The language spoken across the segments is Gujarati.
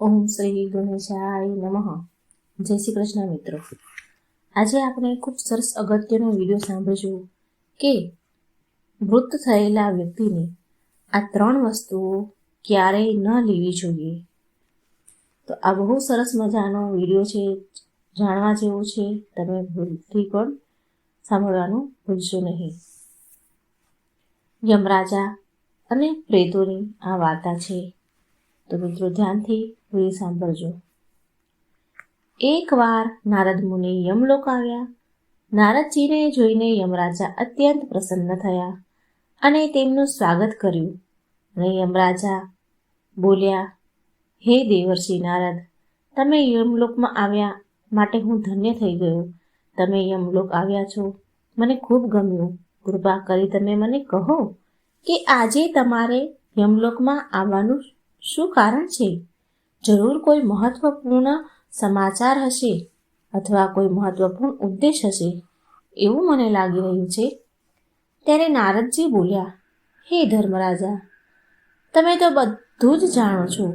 ઓમ શ્રી ગણેશાય નમઃ. જય શ્રી કૃષ્ણ મિત્રો. આજે આપણે ખૂબ સરસ અગત્યનો વિડીયો સાંભળીશું કે મૃત થયેલા વ્યક્તિની આ 3 વસ્તુઓ ક્યારેય ન લેવી જોઈએ. તો આ બહુ સરસ મજાનો વિડીયો છે, જાણવા જેવો છે. તમે ભૂલથી પણ સાંભળવાનું ભૂલશો નહીં. યમરાજા અને પ્રેતોની આ વાર્તા છે. તો મિત્રો ધ્યાનથી પૂરી સાંભળજો. એકવાર નારદ મુનિ યમલોક આવ્યા. નારદજીને જોઈને યમરાજા અત્યંત પ્રસન્ન થયા અને તેમનું સ્વાગત કર્યું. અને યમરાજા બોલ્યા, હે દેવર્ષિ નારદ, તમે યમલોકમાં આવ્યા માટે હું ધન્ય થઈ ગયો. તમે યમલોક આવ્યા છો, મને ખૂબ ગમ્યું. કૃપા કરી તમે મને કહો કે આજે તમારે યમલોકમાં આવવાનું શું કારણ છે? જરૂર કોઈ મહત્વપૂર્ણ સમાચાર હશે અથવા કોઈ મહત્વપૂર્ણ ઉદ્દેશ હશે, એવું મને લાગી રહ્યું છે. ત્યારે નારદજી બોલ્યા, હે ધર્મરાજા, તમે તો બધું જ જાણો છો.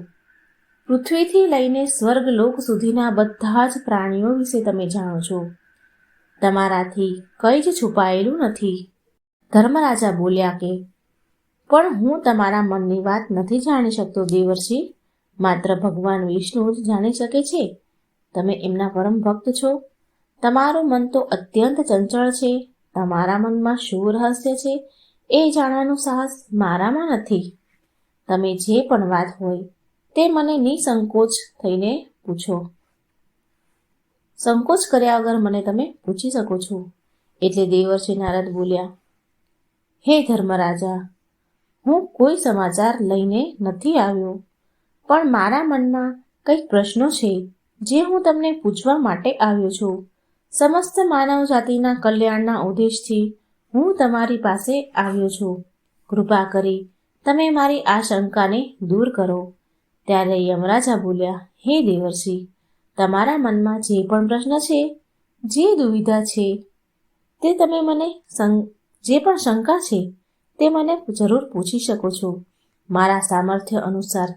પૃથ્વીથી લઈને સ્વર્ગલોક સુધીના બધા જ પ્રાણીઓ વિશે તમે જાણો છો. તમારાથી કંઈ જ છુપાયેલું નથી. ધર્મરાજા બોલ્યા કે પણ હું તમારા મનની વાત નથી જાણી શકતો દેવર્ષિ. માત્ર ભગવાન વિષ્ણુ જ જાણી શકે છે. તમે એમના પરમ ભક્ત છો. તમારું મન તો અત્યંત ચંચળ છે. તમારા મનમાં શું રહસ્ય છે એ જાણવાનું સાહસ મારામાં નથી. તમે જે પણ વાત હોય તે મને નિસંકોચ થઈને પૂછો. સંકોચ કર્યા વગર મને તમે પૂછી શકો છો. એટલે દેવર્ષિ નારદ બોલ્યા, હે ધર્મરાજા, હું કોઈ સમાચાર લઈને નથી આવ્યો, પણ મારા મનમાં કંઈક પ્રશ્નો છે જે હું તમને પૂછવા માટે આવ્યો છું. સમસ્ત માનવ જાતિના કલ્યાણના ઉદ્દેશથી હું તમારી પાસે આવ્યો છું. કૃપા કરી તમે મારી આ શંકાને દૂર કરો. ત્યારે યમરાજા બોલ્યા, હે દેવર્ષિ, તમારા મનમાં જે પણ પ્રશ્ન છે, જે દુવિધા છે, તે તમે મને જે પણ શંકા છે તે મને જરૂર પૂછી શકો છો. મારા સામર્થ્ય અનુસાર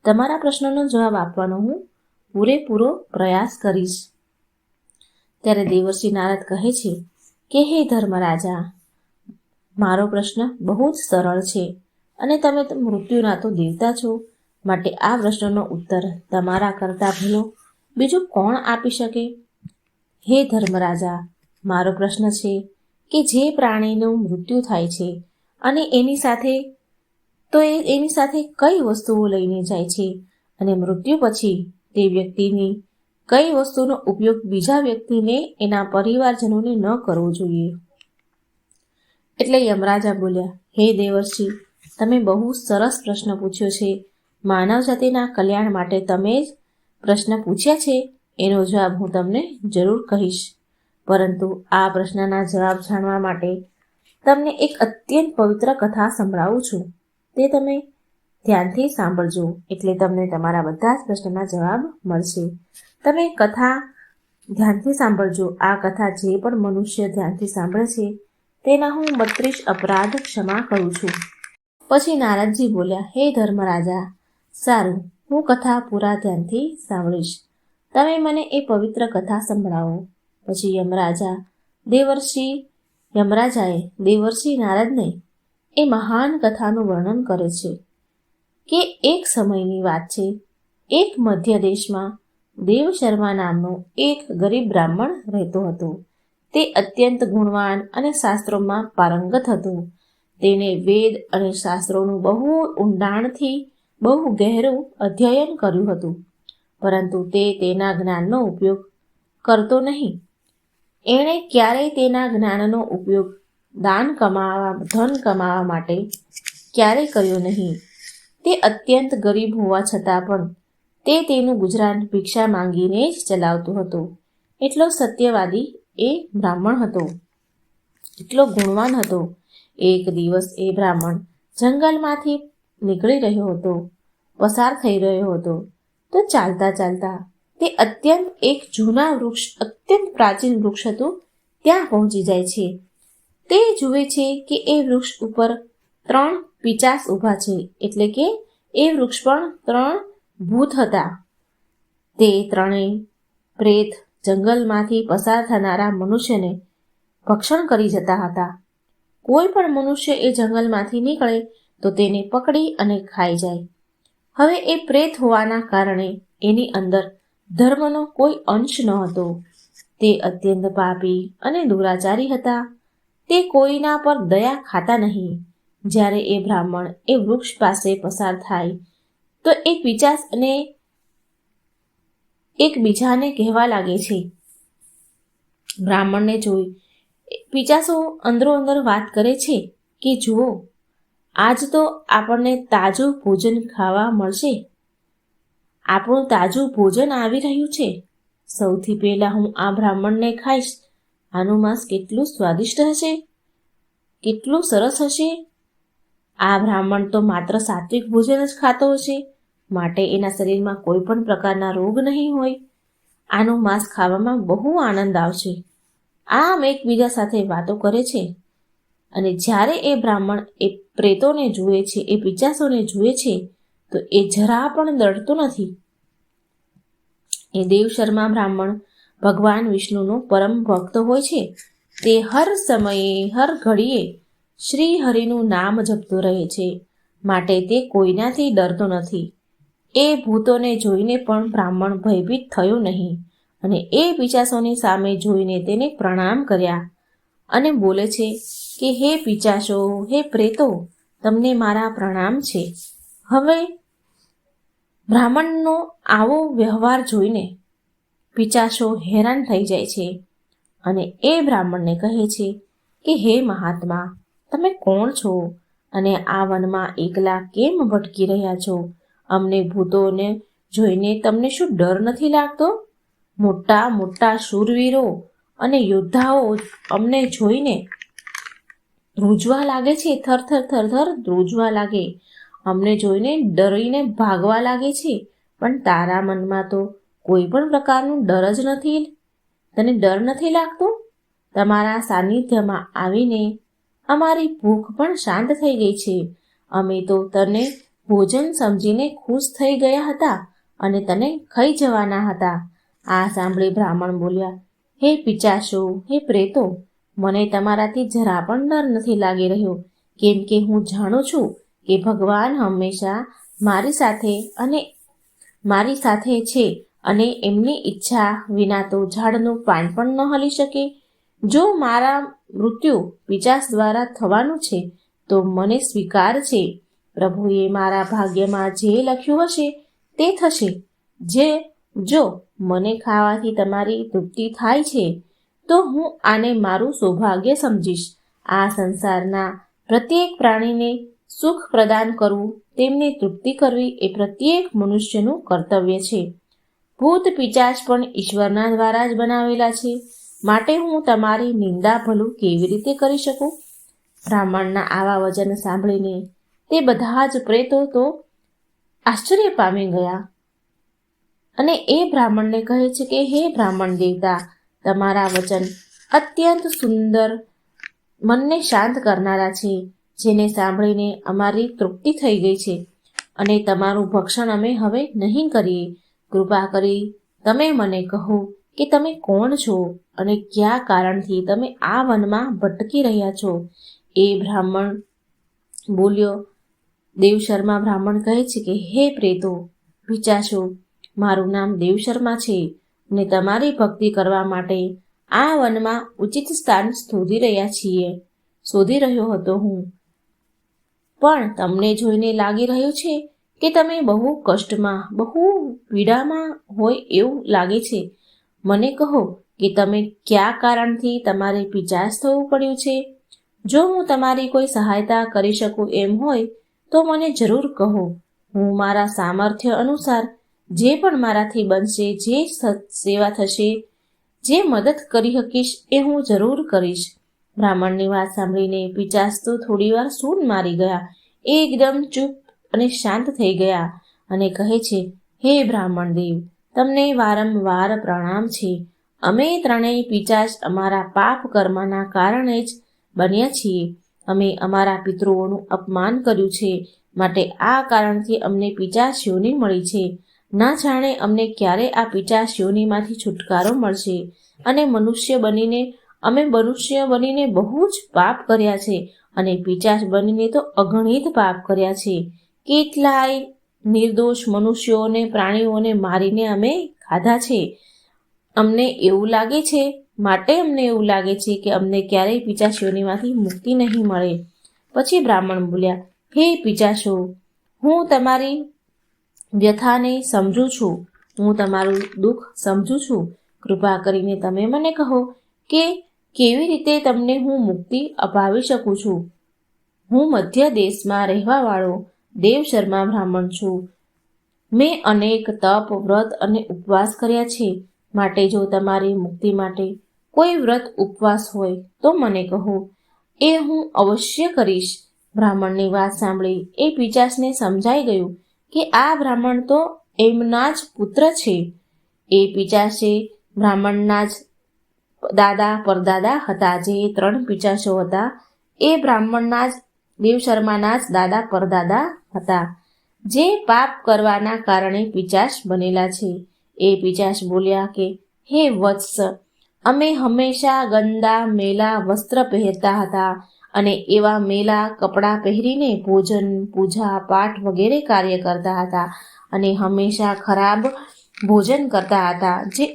તમારા પ્રશ્નનો જવાબ આપવાનો હું પૂરેપૂરો પ્રયાસ કરીશ. ત્યારે દેવર્ષિ નારદ કહે છે કે હે ધર્મરાજા, મારો પ્રશ્ન બહુ જ સરળ છે અને તમે મૃત્યુના તો દેવતા છો, માટે આ પ્રશ્નનો ઉત્તર તમારા કરતા ભલો બીજું કોણ આપી શકે? હે ધર્મરાજા, મારો પ્રશ્ન છે કે જે પ્રાણીનું મૃત્યુ થાય છે અને એની સાથે કઈ વસ્તુઓ લઈને જાય છે, અને મૃત્યુ પછી તે વ્યક્તિની કઈ વસ્તુનો ઉપયોગ બીજા વ્યક્તિને એના પરિવારજનોને ન કરવો જોઈએ. એટલે યમરાજા બોલ્યા, હે દેવર્ષિ, તમે બહુ સરસ પ્રશ્ન પૂછ્યો છે. માનવ જાતિના કલ્યાણ માટે તમે જ પ્રશ્ન પૂછ્યા છે. એનો જવાબ હું તમને જરૂર કહીશ, પરંતુ આ પ્રશ્નના જવાબ જાણવા માટે તમને એક અત્યંત પવિત્ર કથા સંભળાવું છું. તે તમે ધ્યાનથી સાંભળજો, એટલે તમને તમારા બધા જ પ્રશ્નના જવાબ મળશે. તમે કથા ધ્યાનથી સાંભળજો. આ કથા જે પણ મનુષ્ય ધ્યાનથી સાંભળે છે તેના હું 32 અપરાધ ક્ષમા કરું છું. પછી નારદજી બોલ્યા, હે ધર્મરાજા, સારું, હું કથા પૂરા ધ્યાનથી સાંભળીશ. તમે મને એ પવિત્ર કથા સંભળાવો. પછી યમરાજાએ દેવર્ષિ નારદને એ મહાન કથાનું વર્ણન કરે છે કે એક સમયની વાત છે. એક મધ્ય દેશમાં દેવશર્મા નામનો એક ગરીબ બ્રાહ્મણ રહેતો હતો. તે અત્યંત ગુણવાન અને શાસ્ત્રોમાં પારંગત હતો. તેને વેદ અને શાસ્ત્રોનું બહુ ઊંડાણથી બહુ ગહેરું અધ્યયન કર્યું હતું, પરંતુ તે તેના જ્ઞાનનો ઉપયોગ કરતો નહીં. એણે ક્યારેય તેના જ્ઞાનનો ઉપયોગ ધન કમાવા માટે ક્યારેય કર્યો નહીં. તે અત્યંત ગરીબ હોવા છતાં પણ તે તેનું ગુજરાન ભિક્ષા માંગીને જ ચલાવતો હતો. એટલો સત્યવાદી એ બ્રાહ્મણ હતો, એટલો ગુણવાન હતો. એક દિવસ એ બ્રાહ્મણ જંગલમાંથી નીકળી રહ્યો હતો, પસાર થઈ રહ્યો હતો. તો ચાલતા ચાલતા તે અત્યંત પ્રાચીન વૃક્ષ હતું ત્યાં પહોંચી જાય છે. તે જુએ છે કે એ વૃક્ષ ઉપર 3 પિચાસ ઊભા છે, એટલે કે એ વૃક્ષ પણ 3 ભૂત હતા. તે ત્રણેય પ્રેત જંગલમાંથી પસાર થનારા મનુષ્યને ભક્ષણ કરી જતા હતા. કોઈ પણ મનુષ્ય એ જંગલમાંથી નીકળે તો તેને પકડી અને ખાઈ જાય. હવે એ પ્રેત હોવાના કારણે એની અંદર ધર્મનો કોઈ અંશ ન હતો. તે અત્યંત પાપી અને દુરાચારી હતા. તે કોઈના પર દયા ખાતા નહીં. જ્યારે એ બ્રાહ્મણ એ વૃક્ષ પાસે પસાર થાય તો એ પિશાચ અને એકબીજાને કહેવા લાગે છે. બ્રાહ્મણને જોઈ પિશાચો અંદરો અંદર વાત કરે છે કે જુઓ, આજ તો આપણને તાજું ભોજન ખાવા મળશે. આપણું તાજું ભોજન આવી રહ્યું છે. સૌથી પહેલા હું આ બ્રાહ્મણને ખાઈશ. આનું માંસ કેટલું સ્વાદિષ્ટ હશે, કેટલું સરસ હશે. આ બ્રાહ્મણ તો માત્ર સાત્વિક ભોજન જ ખાતો હશે, માટે એના શરીરમાં કોઈ પણ પ્રકારના રોગ નહીં હોય. આનું માંસ ખાવામાં બહુ આનંદ આવશે. આમ એકબીજા સાથે વાતો કરે છે. અને જ્યારે એ બ્રાહ્મણ એ પ્રેતોને જુએ છે, એ પિશાચોને જુએ છે, તો એ જરા પણ ડરતો નથી. એ દેવશર્મા બ્રાહ્મણ ભગવાન વિષ્ણુનો પરમ ભક્ત હોય છે. તે હર સમયે હર ઘડીએ શ્રી હરિનું નામ જપતો રહે છે, માટે તે કોઈનાથી ડરતો નથી. એ ભૂતોને જોઈને પણ બ્રાહ્મણ ભયભીત થયો નહીં અને એ પિશાચોની સામે જોઈને તેને પ્રણામ કર્યા અને બોલે છે કે હે પિશાચો, હે પ્રેતો, તમને મારા પ્રણામ છે. હવે બ્રાહ્મણનો આવો વ્યવહાર જોઈને પિશાચો હેરાન થઈ જાય છે અને એ બ્રાહ્મણને કહે છે કે હે મહાત્મા, તમે કોણ છો અને આ વનમાં એકલા કેમ ભટકી રહ્યા છો? અમને ભૂતોને જોઈને તમને શું ડર નથી લાગતો? મોટા મોટા શૂરવીરો અને યોદ્ધાઓ અમને જોઈને ધ્રુજવા લાગે છે, થરથર થરથર ધ્રુજવા લાગે. અમને જોઈને ડરીને ભાગવા લાગે છે. પણ તારા મનમાં તો કોઈ પણ પ્રકારનું ડર જ નથી. તને ડર નથી લાગતો? તમારા સાનિધ્યમાં આવીને અમારી ભૂખ પણ શાંત થઈ ગઈ છે. અમે તો તને ભોજન સમજીને ખુશ થઈ ગયા હતા અને તને ખાઈ જવાના હતા. આ સાંભળી બ્રાહ્મણ બોલ્યા, હે પિશાચો, હે પ્રેતો, મને તમારાથી જરા પણ ડર નથી લાગી રહ્યો, કેમ કે હું જાણું છું કે ભગવાન હંમેશા મારી સાથે છે અને એમની ઈચ્છા વિના તો ઝાડનું પાન પણ ન હલી શકે. જો મારા મૃત્યુ પિશાચ દ્વારા થવાનું છે તો મને સ્વીકાર છે. પ્રભુએ મારા ભાગ્યમાં જે લખ્યું હશે તે થશે. જો મને ખાવાથી તમારી તૃપ્તિ થાય છે તો હું આને મારું સૌભાગ્ય સમજીશ. આ સંસારના પ્રત્યેક પ્રાણીને સુખ પ્રદાન કરવું, તેમની તૃપ્તિ કરવી એ પ્રત્યેક મનુષ્યનું કર્તવ્ય છે. ભૂત પિશાચ પણ ઈશ્વરના દ્વારા જ બનાવેલા છે, માટે હું તમારી નિંદા ભલું કેવી રીતે કરી શકું? બ્રાહ્મણના આવા વચન સાંભળીને તે બધા જ પ્રેતો તો આશ્ચર્ય પામી ગયા અને એ બ્રાહ્મણને કહે છે કે હે બ્રાહ્મણ દેવતા, તમારા વચન અત્યંત સુંદર, મનને શાંત કરનારા છે, જેને સાંભળીને અમારી તૃપ્તિ થઈ ગઈ છે અને તમારું ભક્ષણ અમે હવે નહીં કરીએ. કૃપા કરી તમે મને કહો કે તમે કોણ છો અને કયા કારણથી તમે આ વનમાં ભટકી રહ્યા છો? એ બ્રાહ્મણ બોલ્યો. દેવશર્મા બ્રાહ્મણ કહે છે કે હે પ્રેતો, પિશાચો, મારું નામ દેવશર્મા છે અને તમારી ભક્તિ કરવા માટે આ વનમાં ઉચિત સ્થાન શોધી રહ્યો હતો હું. પણ તમને જોઈને લાગી રહ્યું છે કે તમે બહુ કષ્ટમાં, બહુ પીડામાં હોય એવું લાગે છે. મને કહો કે તમે કયા કારણથી તમારે પિશાચ થવું પડ્યું છે? જો હું તમારી કોઈ સહાયતા કરી શકું એમ હોય તો મને જરૂર કહો. હું મારા સામર્થ્ય અનુસાર જે પણ મારાથી બનશે, જે સેવા થશે, જે મદદ કરી શકીશ એ હું જરૂર કરીશ. બ્રાહ્મણની વાત સાંભળીને પિશાચ તો થોડીવાર સૂન મારી ગયા. એકદમ ચૂપ અને શાંત થઈ ગયા અને કહે છે, હે બ્રાહ્મણ દેવ, તમને વારંવાર પ્રણામ છે. અમે ત્રણેય પિશાચ અમારા પાપ કર્મના કારણે જ બન્યા છીએ. અમે અમારા પિતૃઓનું અપમાન કર્યું છે, માટે આ કારણથી અમને પિશાચ યોનિ મળી છે. ના જાણે અમને ક્યારે આ પિચાચ યોનિમાંથી છુટકારો મળશે. અને અમે મનુષ્ય બનીને બહુ જ પાપ કર્યા છે, અને પિચાચ બનીને તો અગણિત પાપ કર્યા છે. કેટલાય નિર્દોષ મનુષ્યોને, પ્રાણીઓને મારીને અમે ખાધા છે. અમને એવું લાગે છે કે અમને ક્યારેય પિચાચ યોનિમાંથી મુક્તિ નહીં મળે. પછી બ્રાહ્મણ બોલ્યા, હે પિચાચો, હું તમારી વ્યથાને સમજું છું, હું તમારું દુઃખ સમજું છું. કૃપા કરીને તમે મને કહો કે કેવી રીતે તમને હું મુક્તિ અપાવી શકું છું. હું મધ્ય દેશમાં રહેવાવાળો દેવશર્મા બ્રાહ્મણ છું. મેં અનેક તપ, વ્રત અને ઉપવાસ કર્યા છે. માટે જો તમારી મુક્તિ માટે કોઈ વ્રત ઉપવાસ હોય તો મને કહો, એ હું અવશ્ય કરીશ. બ્રાહ્મણની વાત સાંભળી એ પિચાચને સમજાઈ ગયું કે આ બ્રાહ્મણ તો એમના જ પુત્ર છે. એ પિચાચે બ્રાહ્મણના જ દાદા પરદાદા હતા. જે 3 પિચાચો હતા એ બ્રાહ્મણના જ દેવશર્માના જ દાદા પરદાદા હતા, જે પાપ કરવાના કારણે પિચાચ બનેલા છે. એ પિચાચ બોલ્યા કે હે વત્સ, અમે હંમેશા ગંદા મેલા વસ્ત્ર પહેરતા હતા, અને એવા મેલા કપડાં પહેરીને ભોજન, પૂજા, પાઠ વગેરે કાર્ય કરતા હતા, અને હંમેશા ખરાબ ભોજન કરતા હતા, જે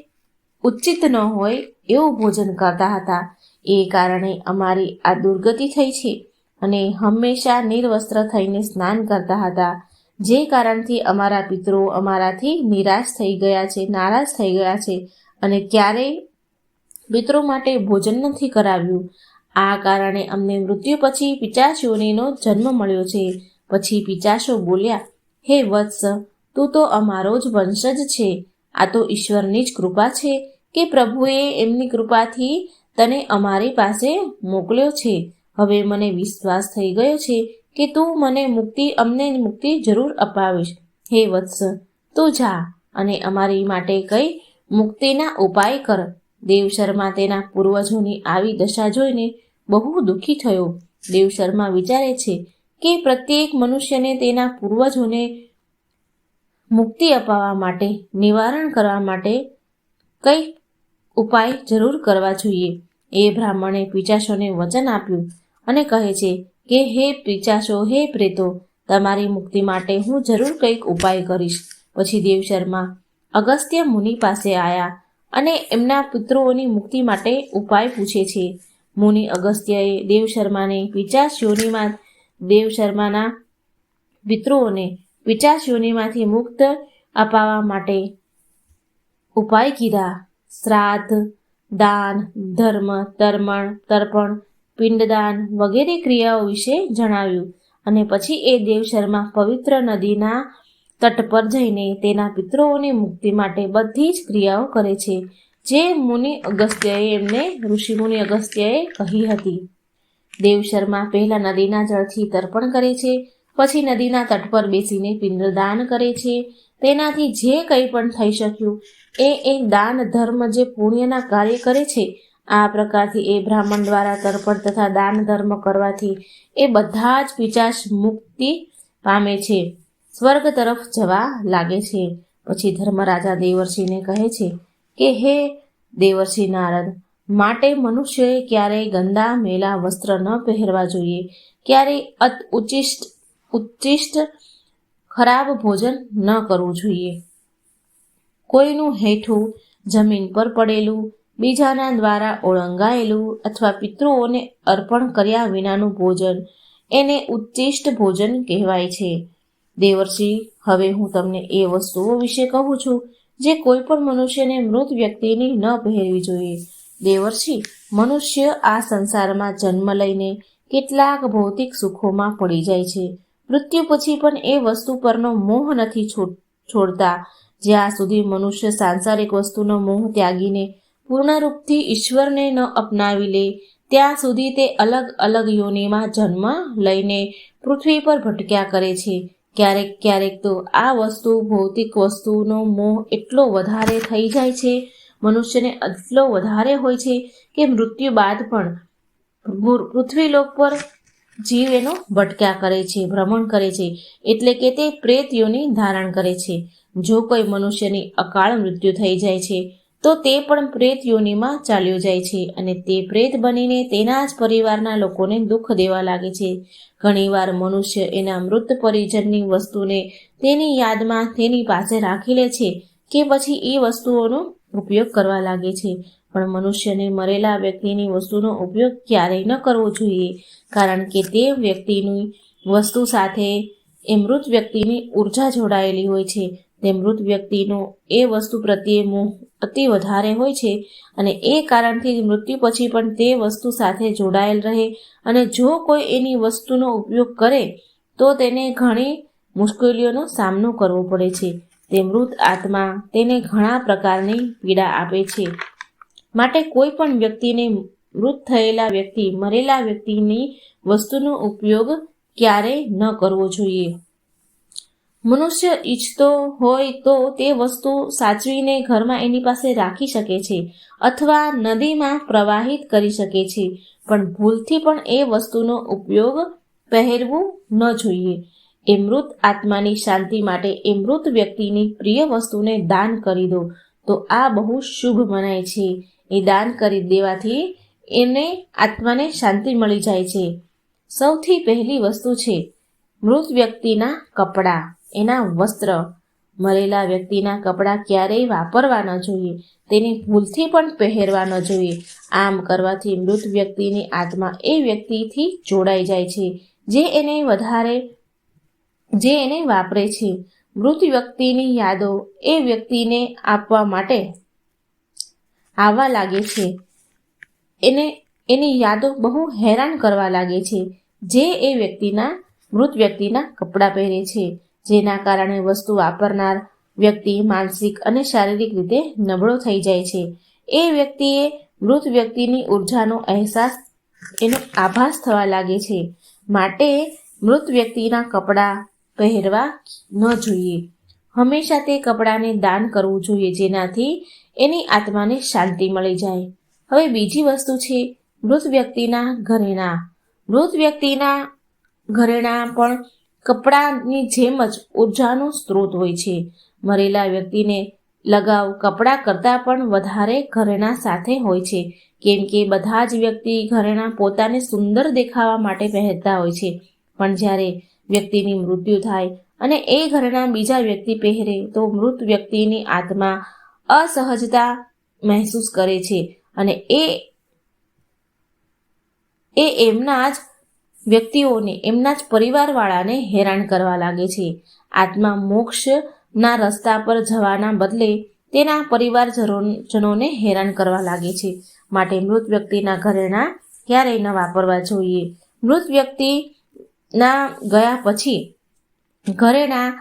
ઉચિત ન હોય એવું ભોજન કરતા હતા. એ કારણે અમારી આ દુર્ગતિ થઈ છે. અને હંમેશા નિર્વસ્ત્ર થઈને સ્નાન કરતા હતા, જે કારણથી અમારા પિતરો અમારાથી નારાજ થઈ ગયા છે, અને ક્યારેય પિતરો માટે ભોજન નથી કરાવ્યું. આ કારણે અમને મૃત્યુ પછી પિચાચ યોનિનો જન્મ મળ્યો છે. પછી પિચાચો બોલ્યા, હે વત્સ, તું તો અમારો જ વંશજ છે. આ તો ઈશ્વરની જ કૃપા છે કે પ્રભુએ એમની કૃપાથી તને અમારી પાસે મોકલ્યો છે. હવે મને વિશ્વાસ થઈ ગયો છે કે તું અમને મુક્તિ જરૂર અપાવીશ. હે વત્સ, તું જા અને અમારી માટે કઈ મુક્તિના ઉપાય કર. દેવશર્મા તેના પૂર્વજોની આવી દશા જોઈને બહુ દુઃખી થયો. દેવશર્મા વિચારે છે કે પ્રત્યેક મનુષ્યને તેના પૂર્વજોને મુક્તિ અપાવવા માટે, નિવારણ કરવા માટે કઈ ઉપાય જરૂર કરવા જોઈએ. એ બ્રાહ્મણે પિચાચોને વચન આપ્યું અને કહે છે કે હે પિચાચો, હે પ્રેતો, તમારી મુક્તિ માટે હું જરૂર કંઈક ઉપાય કરીશ. પછી દેવશર્મા અગસ્ત્ય મુનિ પાસે આવ્યા અને એમના પિતૃઓની મુક્તિ માટે ઉપાય પૂછે છે. મુનિ અગસ્ત્યએ દેવશર્માના પિતૃઓને પિચાચ યોનિમાંથી મુક્ત અપાવવા માટે ઉપાય કીધા. શ્રાદ્ધ, દાન, ધર્મ, તર્પણ, પિંડદાન વગેરે ક્રિયાઓ વિશે જણાવ્યું. અને પછી એ દેવશર્મા પવિત્ર નદીના તટ પર જઈને તેના પિતૃઓની મુક્તિ માટે બધી જ ક્રિયાઓ કરે છે, જે ઋષિમુનિ અગસ્ત્યએ કહી હતી. દેવશર્મા પહેલા નદીના જળથી તર્પણ કરે છે, પછી નદીના તટ પર બેસીને પિંડદાન કરે છે. તેનાથી જે કંઈ પણ થઈ શક્યું એ દાન, ધર્મ, જે પુણ્યના કાર્ય કરે છે. આ પ્રકારથી એ બ્રાહ્મણ દ્વારા તર્પણ તથા દાન ધર્મ કરવાથી એ બધા જ પિચાચ મુક્તિ પામે છે, સ્વર્ગ તરફ જવા લાગે છે. પછી ધર્મરાજા દેવર્ષિને કહે છે કે હે દેવર્ષિ નારદ, માટે મનુષ્યએ ક્યારેય ગંદા મેલા વસ્ત્ર ન પહેરવા જોઈએ, ક્યારેય ઉચ્ચિષ્ટ ખરાબ ભોજન ન કરવું જોઈએ. કોઈનું હેઠું જમીન પર પડેલું, બીજાના દ્વારા ઓળંગાયેલું અથવા પિતૃઓને અર્પણ કર્યા વિનાનું ભોજન, એને ઉચ્ચિષ્ટ ભોજન કહેવાય છે. દેવર્ષિ, હવે હું તમને એ વસ્તુઓ વિશે કહું છું જે કોઈ પણ મનુષ્યને મૃત વ્યક્તિની ન પહેરવી જોઈએ. દેવર્ષિ, મનુષ્ય આ સંસારમાં જન્મ લઈને કેટલાક ભૌતિક સુખોમાં પડી જાય છે. મૃત્યુ પછી પણ એ વસ્તુ પરનો મોહ નથી છોડતા. જ્યાં સુધી મનુષ્ય સાંસારિક વસ્તુનો મોહ ત્યાગીને પૂર્ણરૂપથી ઈશ્વરને ન અપનાવી લે, ત્યાં સુધી તે અલગ અલગ યોનિમાં જન્મ લઈને પૃથ્વી પર ભટક્યા કરે છે. ક્યારેક તો આ ભૌતિક વસ્તુનો મોહ એટલો વધારે થઈ જાય છે, મનુષ્યને એટલો વધારે હોય છે કે મૃત્યુ બાદ પણ પૃથ્વીલોક પર જીવ એનો ભટક્યા કરે છે, ભ્રમણ કરે છે, એટલે કે તે પ્રેત યોનિ ધારણ કરે છે. જો કોઈ મનુષ્યની અકાળ મૃત્યુ થઈ જાય છે તો તે પણ પ્રેત યોનિમાં ચાલ્યો જાય છે અને તે પ્રેત બનીને તેના જ પરિવારના લોકોને દુઃખ દેવા લાગે છે. ઘણીવાર મનુષ્ય એના મૃત પરિજનની વસ્તુને તેની યાદમાં તેની પાસે રાખી લે છે કે પછી એ વસ્તુઓનો ઉપયોગ કરવા લાગે છે. પણ મનુષ્યને મરેલા વ્યક્તિની વસ્તુનો ઉપયોગ ક્યારેય ન કરવો જોઈએ, કારણ કે તે વ્યક્તિની વસ્તુ સાથે એ મૃત વ્યક્તિની ઉર્જા જોડાયેલી હોય છે. તે મૃત વ્યક્તિનો એ વસ્તુ પ્રત્યે મોહ અતિ વધારે હોય છે અને એ કારણથી મૃત્યુ પછી પણ તે વસ્તુ સાથે જોડાયેલ રહે અને જો કોઈ એની વસ્તુનો ઉપયોગ કરે તો તેને ઘણી મુશ્કેલીઓનો સામનો કરવો પડે છે. તે મૃત આત્મા તેને ઘણા પ્રકારની પીડા આપે છે. માટે કોઈ પણ વ્યક્તિને મૃત થયેલા વ્યક્તિ મરેલા વ્યક્તિની વસ્તુનો ઉપયોગ ક્યારેય ન કરવો જોઈએ. મનુષ્ય ઈચ્છતો હોય તો તે વસ્તુ સાચવીને ઘરમાં એની પાસે રાખી શકે છે અથવા નદીમાં પ્રવાહિત કરી શકે છે, પણ ભૂલથી પણ એ વસ્તુનો ઉપયોગ પહેરવું ન જોઈએ. એ મૃત આત્માની શાંતિ માટે એ મૃત વ્યક્તિની પ્રિય વસ્તુને દાન કરી દો તો આ બહુ શુભ મનાય છે. એ દાન કરી દેવાથી એને આત્માને શાંતિ મળી જાય છે. સૌથી પહેલી વસ્તુ છે મૃત વ્યક્તિના કપડાં, એના વસ્ત્ર. મરેલા વ્યક્તિના કપડાં ક્યારેય વાપરવા ન જોઈએ, તેને ભૂલથી પણ પહેરવા ન જોઈએ. આમ કરવાથી મૃત વ્યક્તિની આત્મા એ વ્યક્તિથી જોડાઈ જાય છે જે એને વાપરે છે. મૃત વ્યક્તિની યાદો એ વ્યક્તિને આપવા માટે આવવા લાગે છે. એની યાદો બહુ હેરાન કરવા લાગે છે જે એ મૃત વ્યક્તિના કપડાં પહેરે છે, જેના કારણે વસ્તુ વાપરનાર વ્યક્તિ માનસિક અને શારીરિક રીતે નબળો થઈ જાય છે. એ વ્યક્તિએ મૃત વ્યક્તિની ઉર્જાનો એનો આભાસ થવા લાગે છે. માટે મૃત વ્યક્તિના કપડાં પહેરવા ન જોઈએ. હંમેશા તે કપડાને દાન કરવું જોઈએ જેનાથી એની આત્માને શાંતિ મળી જાય. હવે બીજી વસ્તુ છે મૃત વ્યક્તિના ઘરેણાં. મૃત વ્યક્તિના ઘરેણાં પણ કપડાની જેમ જ ઉર્જાનો સ્ત્રોત હોય છે. મરેલા વ્યક્તિને લગાવ કપડાં કરતાં પણ વધારે ઘરેણાં સાથે હોય છે, કેમ કે બધા જ વ્યક્તિ ઘરેણાં પોતાને સુંદર દેખાવા માટે પહેરતા હોય છે. પણ જ્યારે વ્યક્તિની મૃત્યુ થાય અને એ ઘરેણાં બીજા વ્યક્તિ પહેરે તો મૃત વ્યક્તિની આત્મા અસહજતા મહેસૂસ કરે છે અને એ એમના જ વ્યક્તિઓને, એમના જ પરિવારવાળાને હેરાન કરવા લાગે છે. આત્મા મોક્ષના રસ્તા પર જવાના બદલે તેના પરિવારજનોને હેરાન કરવા લાગે છે. માટે મૃત વ્યક્તિના ઘરેણાં ક્યારેય ન વાપરવા જોઈએ. મૃત વ્યક્તિના ગયા પછી ઘરેણાં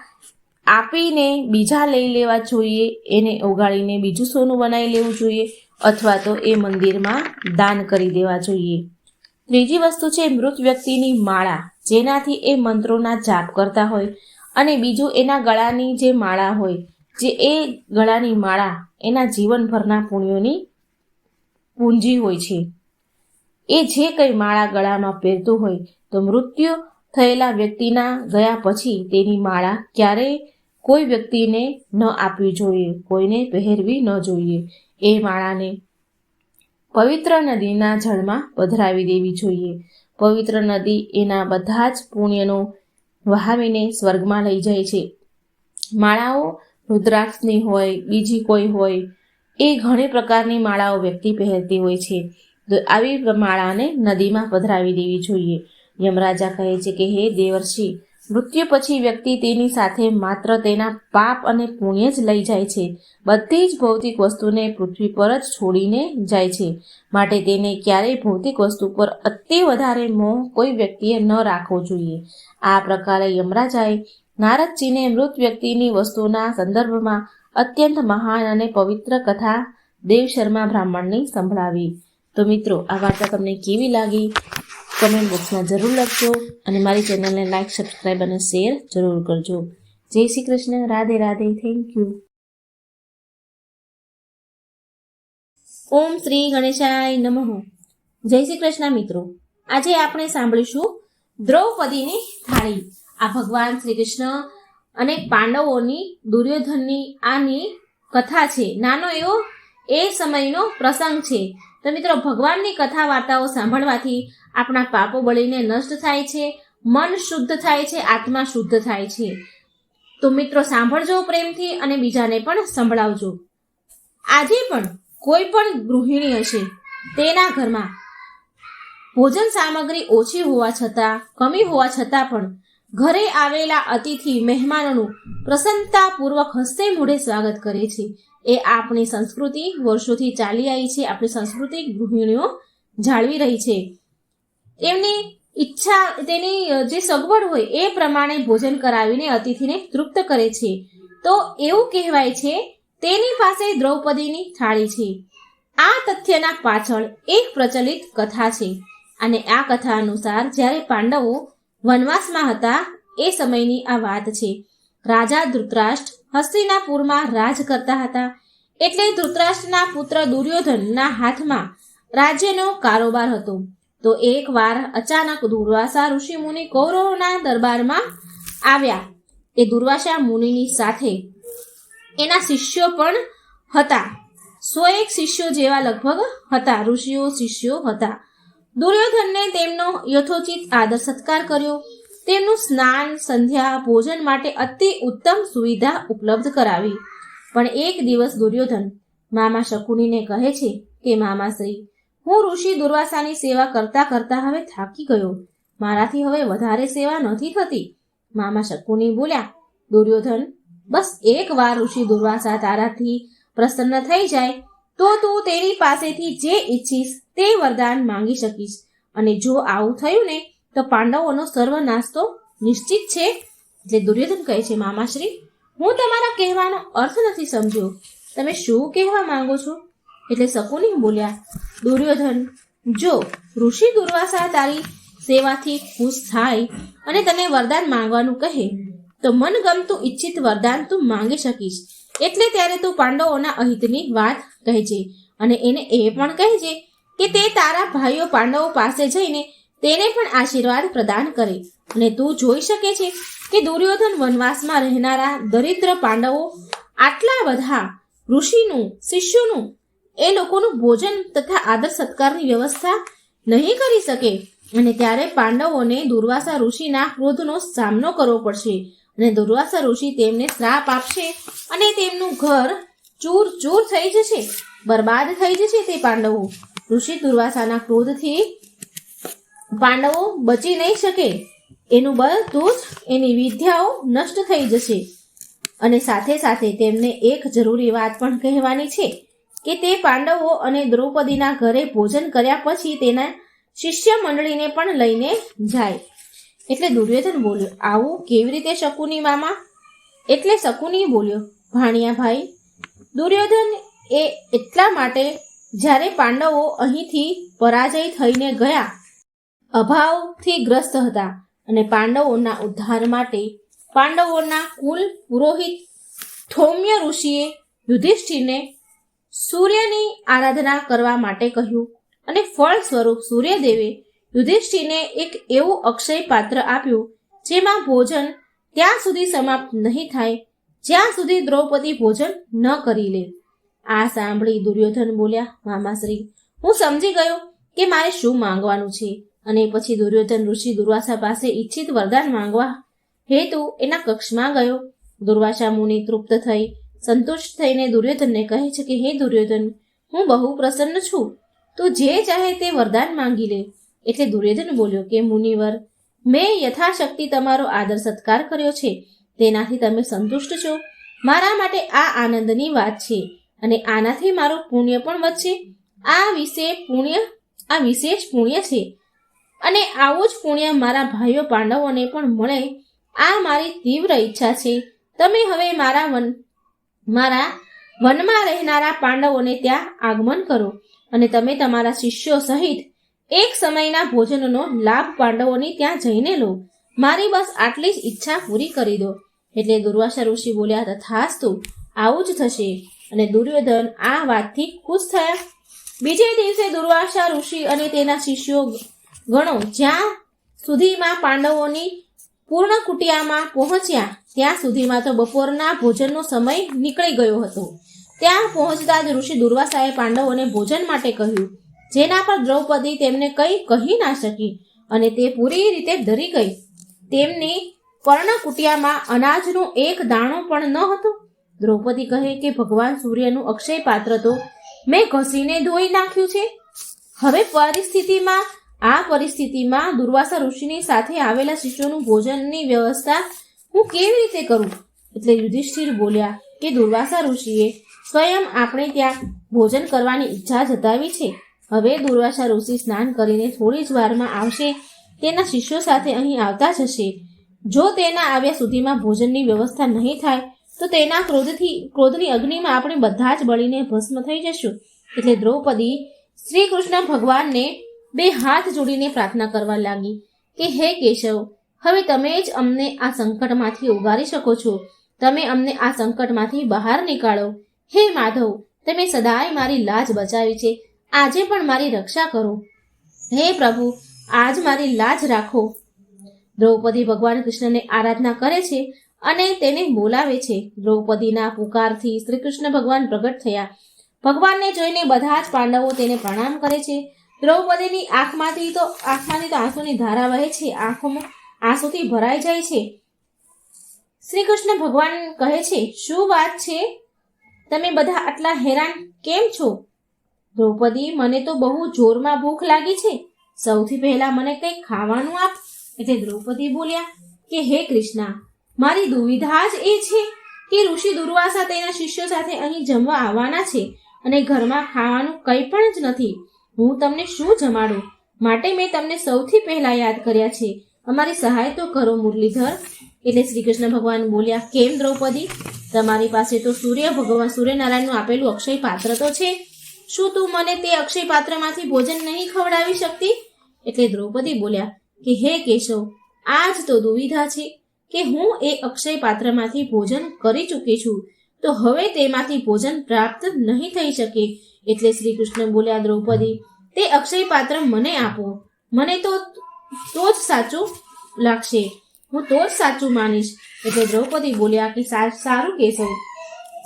આપીને બીજા લઈ લેવા જોઈએ. એને ઓગાળીને બીજું સોનું બનાવી લેવું જોઈએ અથવા તો એ મંદિરમાં દાન કરી દેવા જોઈએ. ત્રીજી વસ્તુ છે મૃત વ્યક્તિની માળા, જેનાથી એ મંત્રોના જાપ કરતા હોય. અને બીજું એના ગળાની જે માળા હોય, જે એ ગળાની માળા એના જીવનભરના પુણ્યોની પૂંજી હોય છે. એ જે કંઈ માળા ગળામાં પહેરતું હોય તો મૃત્યુ થયેલા વ્યક્તિના ગયા પછી તેની માળા ક્યારેય કોઈ વ્યક્તિને ન આપવી જોઈએ, કોઈને પહેરવી ન જોઈએ. એ માળાને પવિત્ર નદીના જળમાં પધરાવી દેવી જોઈએ. પવિત્ર નદી એના બધા જ પુણ્યનો વહાવીને સ્વર્ગમાં લઈ જાય છે. માળાઓ રુદ્રાક્ષની હોય, બીજી કોઈ હોય, એ ઘણી પ્રકારની માળાઓ વ્યક્તિ પહેરતી હોય છે. તો આવી માળાને નદીમાં પધરાવી દેવી જોઈએ. યમરાજા કહે છે કે હે દેવર્ષિ, મૃત્યુ પછી વ્યક્તિ તેની સાથે માત્ર તેના પાપ અને પુણ્ય જ લઈ જાય છે. બધી જ ભૌતિક વસ્તુને પૃથ્વી પર જ છોડીને જાય છે. માટે તેને ક્યારેય ભૌતિક વસ્તુ પર અતિ વધારે મોહ કોઈ વ્યક્તિએ ન રાખવો જોઈએ. આ પ્રકારે યમરાજાએ નારદજીને મૃત વ્યક્તિની વસ્તુના સંદર્ભમાં અત્યંત મહાન અને પવિત્ર કથા દેવશર્મા બ્રાહ્મણની સંભળાવી. તો મિત્રો, આ વાર્તા તમને કેવી લાગી કમેન્ટ બોક્સમાં જરૂર લખજો અને મારી ચેનલને લાઈક, સબસ્ક્રાઈબ અને શેર જરૂર કરજો. જય શ્રી કૃષ્ણ. રાધે રાધે. Thank you. ઓમ શ્રી ગણેશાય નમઃ. જય શ્રી કૃષ્ણ મિત્રો. આજે આપણે સાંભળીશું દ્રૌપદીની થાળી. આ ભગવાન શ્રી કૃષ્ણ અને પાંડવોની દુર્યોધનની આની કથા છે. નાનો એવો એ સમયનો પ્રસંગ છે. તો મિત્રો, ભગવાનની કથા વાર્તાઓ સાંભળવાથી આપણા પાપો બળીને નષ્ટ થાય છે, મન શુદ્ધ થાય છે, આત્મા શુદ્ધ થાય છે. તો મિત્રો, સાંભળજો પ્રેમથી અને બીજાને પણ સંભળાવજો. આજે પણ કોઈ પણ ગૃહિણી હશે, તેના ઘરમાં ભોજન સામગ્રી ઓછી હોવા છતાં, કમી હોવા છતાં પણ ઘરે આવેલા અતિથિ મહેમાનોનું પ્રસન્નતાપૂર્વક હસ્તે મોઢે સ્વાગત કરે છે. એ આપણી સંસ્કૃતિ વર્ષોથી ચાલી આવી છે. આપણી સંસ્કૃતિ ગૃહિણીઓ જાળવી રહી છે. એમની ઈચ્છા, તેની જે સગવડ હોય એ પ્રમાણે ભોજન કરાવીને અતિથિને તૃપ્ત કરે છે. તો એવું કહેવાય છે, તેની પાસે દ્રૌપદીની થાળી છે. આ તથ્યના પાછળ એક પ્રચલિત કથા છે. અને આ કથા અનુસાર જ્યારે પાંડવો વનવાસમાં હતા એ સમયની આ વાત છે. રાજા ધૃતરાષ્ટ્ર હસ્તિનાપુરમાં રાજ કરતા હતા. એટલે ધૃતરાષ્ટ્રના પુત્ર દુર્યોધનના હાથમાં રાજ્યનો કારોબાર હતો. તો એકવાર અચાનક દુર્વાસા ઋષિ મુનિ કૌરવોના દરબારમાં આવ્યા. એ દુર્વાસા મુનિની સાથે એના શિષ્યો પણ હતા. 101 શિષ્યો જેવા લગભગ હતા, ઋષિઓ શિષ્યો હતા. દુર્યોધનને તેમનો યથોચિત આદર સત્કાર કર્યો. તેમનું સ્નાન, સંધ્યા, ભોજન માટે અતિ ઉત્તમ સુવિધા ઉપલબ્ધ કરાવી. પણ એક દિવસ દુર્યોધન મામા શકુનીને કહે છે કે, મામાશ્રી, હું ઋષિ દુર્વાસાની સેવા કરતા કરતા હવે થાકી ગયો. મારાથી હવે વધારે સેવા નથી થતી. મામા શકુની બોલ્યા, દુર્યોધન, બસ એક વાર ઋષિ દુર્વાસા તારાથી પ્રસન્ન થઈ જાય તો તું તેની પાસેથી જે ઈચ્છીશ તે વરદાન માંગી શકીશ. અને જો આવું થયું ને તો પાંડવોનો સર્વનાશ તો નિશ્ચિત છે. એટલે દુર્યોધન કહે છે, મામાશ્રી, હું તમારા કહેવાનો અર્થ નથી સમજ્યો. તમે શું કહેવા માંગો છો? એટલે શકુની બોલ્યા, દુર્યોધન, જો ઋષિ દુર્વાસા તારી સેવાથી ખુશ થાય અને તને વરદાન માંગવાનું કહે તો મનગમતું ઈચ્છિત વરદાન તું માંગી શકીશ. એટલે ત્યારે તું પાંડવોના અહિતની વાત કહેજે અને એને એ પણ કહેજે કે તે તારા ભાઈઓ પાંડવો પાસે જઈને તેને પણ આશીર્વાદ પ્રદાન કરે. અને તું જોઈ શકે છે કે દુર્યોધન વનવાસમાં રહેનારા દરિદ્ર પાંડવો આટલા બધા ઋષિનું, શિષ્યોનું, એ લોકોનું ભોજન તથા આદર સત્કારની વ્યવસ્થા નહીં કરી શકે. અને ત્યારે પાંડવોને દુર્વાસા ઋષિના ક્રોધનો સામનો કરવો પડશે. અને દુર્વાસા ઋષિ તેમને શ્રાપ આપશે અને તેમનું ઘર ચૂર ચૂર થઈ જશે, બરબાદ થઈ જશે. તે પાંડવો ઋષિ દુર્વાસાના ક્રોધથી પાંડવો બચી નહીં શકે. એનું બધું જ, એની વિદ્યાઓ નષ્ટ થઈ જશે. અને સાથે સાથે તેમને એક જરૂરી વાત પણ કહેવાની છે કે તે પાંડવો અને દ્રૌપદીના ઘરે ભોજન કર્યા પછી તેના શિષ્ય મંડળીને પણ લઈને જાય. એટલે દુર્યોધન બોલ્યો, આવું કેવી રીતે શકુની મામા? એટલે શકુની બોલ્યો, ભાણિયા ભાઈ, દુર્યોધન એ એટલા માટે જ્યારે પાંડવો અહીંથી પરાજય થઈને ગયા, અભાવથી ગ્રસ્ત હતા અને પાંડવોના ઉદ્ધાર માટે પાંડવોના કુલ પુરોહિત થૌમ્ય ઋષિએ યુધિષ્ઠિરને સૂર્યની આરાધના કરવા માટે કહ્યું. અને ફળ સ્વરૂપ સૂર્યદેવે યુધિષ્ઠિરને એક એવું અક્ષય પાત્ર આપ્યું જેમાં ભોજન ત્યાં સુધી સમાપ્ત નહીં થાય જ્યાં સુધી દ્રૌપદી ભોજન ન કરી લે. આ સાંભળી દુર્યોધન બોલ્યા, મામાશ્રી, હું સમજી ગયો કે મારે શું માંગવાનું છે. અને પછી દુર્યોધન ઋષિ દુર્વાસા પાસે ઈચ્છિત વરદાન માંગવા હેતુ એના કક્ષમાં ગયો. દુર્વાસા મુનિ તૃપ્ત થઈ સંતુષ્ટ થઈને દુર્યોધનને કહે છે કે, હે દુર્યોધન, હું બહુ પ્રસન્ન છું. તું જે ચાહે તે વરદાન માંગી લે. એટલે દુર્યોધન બોલ્યો કે, મુનિવર, મેં યથાશક્તિ તમારો આદર સત્કાર કર્યો છે, તેનાથી તમે સંતુષ્ટ છો. મારા માટે આ આનંદની વાત છે અને આનાથી મારું પુણ્ય પણ વધશે. આ વિશેષ પુણ્ય છે અને આવું જ પુણ્ય મારા ભાઈઓ પાંડવોને પણ મળે, આ મારી તીવ્ર ઈચ્છા છે. તમે હવે મારા વનમાં રહેનારા પાંડવોને ત્યાં આગમન કરો અને તમે તમારા શિષ્યો સહિત એક સમયના ભોજનનો લાભ પાંડવોની ત્યાં જઈને લો. મારી બસ આટલી જ ઈચ્છા પૂરી કરી દો. એટલે દુર્વાસા ઋષિ બોલ્યા, તથાસ્તુ, આવું જ થશે. અને દુર્યોધન આ વાતથી ખુશ થયા. બીજે દિવસે દુર્વાસા ઋષિ અને તેના શિષ્યો ગણો જ્યાં સુધીમાં પાંડવોની પૂર્ણ કુટિયામાં પહોંચ્યા ત્યાં સુધીમાં તો બપોરના ભોજનનો સમય નીકળી ગયો હતો. ત્યાં પહોંચતા જ ઋષિ દુર્વાસાએ પાંડવોને ભોજન માટે કહ્યું, જેના પર દ્રૌપદી તેમને કંઈ કહી ના શકી અને તે પૂરી રીતે ડરી ગઈ. તેમની પર્ણકુટિયામાં અનાજનો એક દાણો પણ ન હતો. દ્રૌપદી કહે કે ભગવાન સૂર્યનું અક્ષય પાત્ર તો મેં ઘસીને ધોઈ નાખ્યું છે. હવે પરિસ્થિતિમાં દુર્વાસા ઋષિની સાથે આવેલા શિષ્યોનું ભોજનની વ્યવસ્થા હું કેવી રીતે કરું? એટલે યુધિષ્ઠિર બોલ્યા કે દુર્વાસા ઋષિએ સ્વયં આપણે ત્યાં ભોજન કરવાની ઈચ્છા જતાવી છે. હવે દુર્વાસા ઋષિ સ્નાન કરીને થોડી જ વારમાં આવશે. તેના શિષ્યો સાથે અહીં આવતા જ હશે. જો તેના આવ્યા સુધીમાં ભોજનની વ્યવસ્થા નહીં થાય તો તેના ક્રોધની અગ્નિમાં આપણે બધા જ બળીને ભસ્મ થઈ જશું. એટલે દ્રૌપદી શ્રી કૃષ્ણ ભગવાનને બે હાથ જોડીને પ્રાર્થના કરવા લાગી કે હે કેશવ, હવે તમે જ અમને આ સંકટમાંથી ઉગારી શકો છો. તમે અમને આ સંકટમાંથી બહાર નીકાળો. હે માધવ, તમે સદાય મારી લાજ બચાવી છે, આજે પણ મારી રક્ષા કરો. હે પ્રભુ, આજ મારી લાજ રાખો. દ્રૌપદી ભગવાન કૃષ્ણને આરાધના કરે છે અને તેને બોલાવે છે. દ્રૌપદીના પુકારથી શ્રી કૃષ્ણ ભગવાન પ્રગટ થયા. ભગવાનને જોઈને બધા જ પાંડવો તેને પ્રણામ કરે છે. દ્રૌપદીની આંખમાંથી તો આંસુની ધારા વહે છે. આંખોમાં આંસુથી ભરાઈ જાય છે. શ્રી કૃષ્ણ ભગવાન કહે છે, શું વાત છે? તમે બધા આટલા હેરાન કેમ છો? દ્રૌપદી, મને તો બહુ જોરમાં ભૂખ લાગી છે. સૌથી પહેલા મને કંઈક ખાવાનું આપ. એટલે દ્રૌપદી બોલ્યા કે હે કૃષ્ણ, મારી દુવિધા જ એ છે કે ઋષિ દુર્વાસા તેના શિષ્યો સાથે અહીં જમવા આવવાના છે અને ઘરમાં ખાવાનું કંઈ પણ જ નથી. હું તમને શું જમાડું? માટે મેં તમને સૌથી પહેલા યાદ કર્યા છે. અમારી સહાય તો કરો મુરલીધર. એટલે શ્રી કૃષ્ણ ભગવાન બોલ્યા, કેમ દ્રૌપદી, તમારી પાસે તો સૂર્યનારાયણનું આપેલું અક્ષય પાત્ર તો છે. શું તું મને તે અક્ષય પાત્રમાંથી ભોજન નહીં ખવડાવી શકતી? એટલે દ્રૌપદી બોલ્યા કે હે કેશવ, આ જ તો દુવિધા છે કે હું એ અક્ષય પાત્રમાંથી ભોજન કરી ચૂકી છું, તો હવે તેમાંથી ભોજન પ્રાપ્ત નહીં થઈ શકે. એટલે શ્રી કૃષ્ણ બોલ્યા, દ્રૌપદી, તે અક્ષય પાત્ર મને આપો. મને તો જ સાચું લાગશે, હું તો જ સાચું માનીશ. એટલે દ્રૌપદી બોલ્યા કે સારું કેશવ,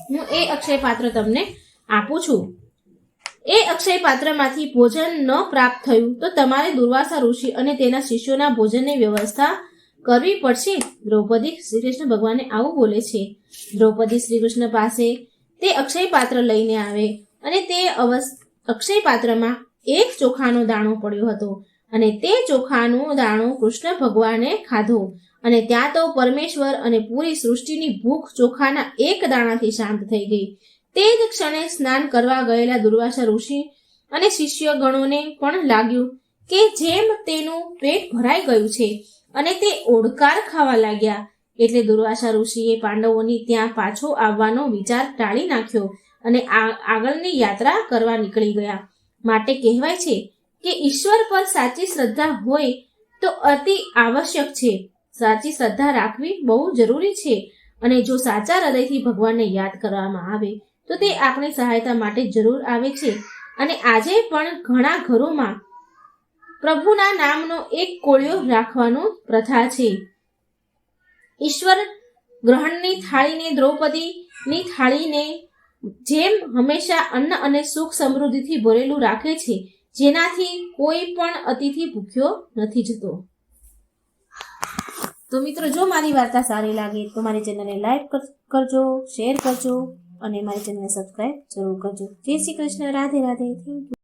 હું એ અક્ષય પાત્ર તમને આપું છું. એ અક્ષય પાત્રમાંથી ભોજન ન પ્રાપ્ત થયું તો તમારે દુર્વાસા ઋષિ અને તેના શિષ્યોના ભોજનની વ્યવસ્થા કરવી પડશે. દ્રૌપદી શ્રી કૃષ્ણ ભગવાનને આવું બોલે છે. દ્રૌપદી શ્રી કૃષ્ણ પાસે તે અક્ષય પાત્ર લઈને આવે અને તે અક્ષય પાત્રમાં એક ચોખાનો દાણો પડ્યો હતો અને તે ચોખાનો દાણો કૃષ્ણ ભગવાને ખાધો અને ત્યાં તો પરમેશ્વર અને પૂરી સૃષ્ટિની ભૂખ ચોખાના એક દાણાથી શાંત થઈ ગઈ. તે જ ક્ષણે સ્નાન કરવા ગયેલા દુર્વાસા ઋષિ અને શિષ્ય ગણોને પણ લાગ્યું કે જેમ તેનું પેટ ભરાઈ ગયું છે અને તે ઓડકાર ખાવા લાગ્યા. એટલે દુર્વાસા ઋષિએ પાંડવોની ત્યાં પાછો આવવાનો વિચાર ટાળી નાખ્યો અને આગળની યાત્રા કરવા નીકળી ગયા. માટે કહેવાય છે કે ઈશ્વર પર સાચી શ્રદ્ધા હોય તો અતિ આવશ્યક છે. સાચી શ્રદ્ધા રાખવી બહુ જરૂરી છે અને જો સાચા હૃદયથી ભગવાનને યાદ કરવામાં આવે તો તે આપણી સહાયતા માટે જરૂર આવે છે. અને આજે પણ ઘણા ઘરોમાં પ્રભુના નામનો એક કોળિયો રાખવાનો પ્રથા છે. ઈશ્વર ગ્રહણની થાળીને દ્રૌપદીની થાળીને જેમ હંમેશા અન્ન અને સુખ સમૃદ્ધિથી ભરેલું રાખે છે, જેનાથી કોઈ પણ અતિથિ ભૂખ્યો નથી જતો. તો મિત્રો, જો મારી વાર્તા સારી લાગે તો મારી ચેનલને લાઈક કરજો, શેર કરજો અને મારી ચેનલને સબસ્ક્રાઈબ જરૂર કરજો. જય શ્રી કૃષ્ણ. રાધે રાધે. Thank you.